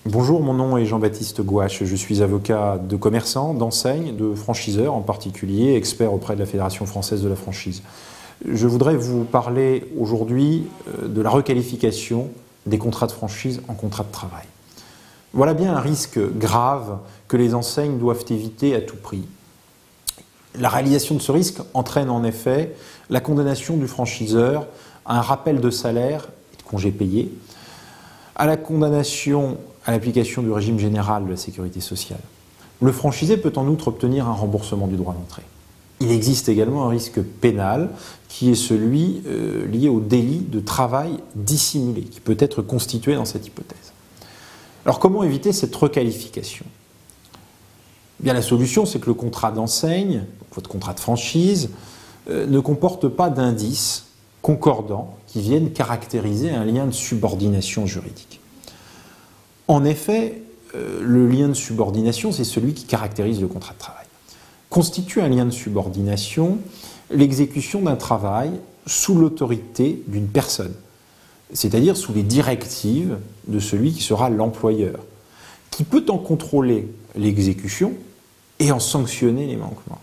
Bonjour, mon nom est Jean-Baptiste Gouache, je suis avocat de commerçants, d'enseignes, de franchiseurs, en particulier expert auprès de la Fédération française de la franchise. Je voudrais vous parler aujourd'hui de la requalification des contrats de franchise en contrats de travail. Voilà bien un risque grave que les enseignes doivent éviter à tout prix. La réalisation de ce risque entraîne en effet la condamnation du franchiseur à un rappel de salaire et de congés payés, à la condamnation à l'application du régime général de la sécurité sociale. Le franchisé peut en outre obtenir un remboursement du droit d'entrée. Il existe également un risque pénal qui est celui lié au délit de travail dissimulé, qui peut être constitué dans cette hypothèse. Alors comment éviter cette requalification ? Bien, la solution, c'est que le contrat d'enseigne, votre contrat de franchise, ne comporte pas d'indices concordants qui viennent caractériser un lien de subordination juridique. En effet, le lien de subordination, c'est celui qui caractérise le contrat de travail. Constitue un lien de subordination l'exécution d'un travail sous l'autorité d'une personne, c'est-à-dire sous les directives de celui qui sera l'employeur, qui peut en contrôler l'exécution et en sanctionner les manquements.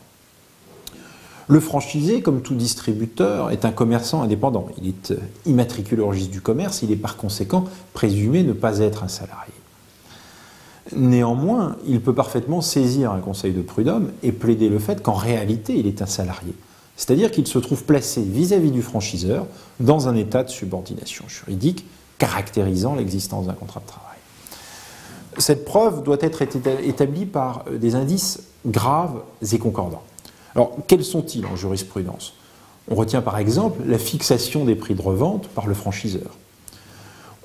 Le franchisé, comme tout distributeur, est un commerçant indépendant. Il est immatriculé au registre du commerce, il est par conséquent présumé ne pas être un salarié. Néanmoins, il peut parfaitement saisir un conseil de prud'homme et plaider le fait qu'en réalité, il est un salarié. C'est-à-dire qu'il se trouve placé vis-à-vis du franchiseur dans un état de subordination juridique caractérisant l'existence d'un contrat de travail. Cette preuve doit être établie par des indices graves et concordants. Alors, quels sont-ils en jurisprudence ? On retient par exemple la fixation des prix de revente par le franchiseur.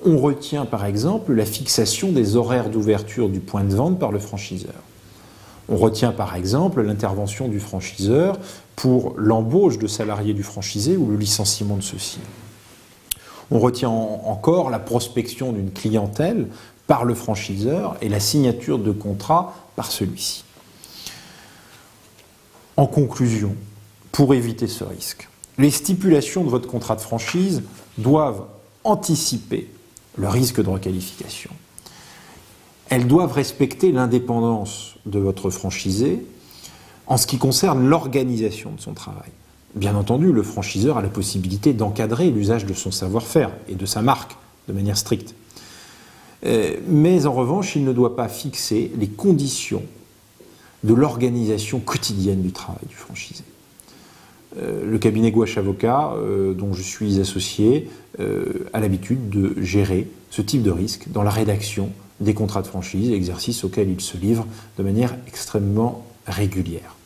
On retient par exemple la fixation des horaires d'ouverture du point de vente par le franchiseur. On retient par exemple l'intervention du franchiseur pour l'embauche de salariés du franchisé ou le licenciement de ceux-ci. On retient encore la prospection d'une clientèle par le franchiseur et la signature de contrat par celui-ci. En conclusion, pour éviter ce risque, les stipulations de votre contrat de franchise doivent anticiper le risque de requalification. Elles doivent respecter l'indépendance de votre franchisé en ce qui concerne l'organisation de son travail. Bien entendu, le franchiseur a la possibilité d'encadrer l'usage de son savoir-faire et de sa marque de manière stricte. Mais en revanche, il ne doit pas fixer les conditions de l'organisation quotidienne du travail du franchisé. Le cabinet Gouache Avocat, dont je suis associé, a l'habitude de gérer ce type de risque dans la rédaction des contrats de franchise, exercice auquel il se livre de manière extrêmement régulière.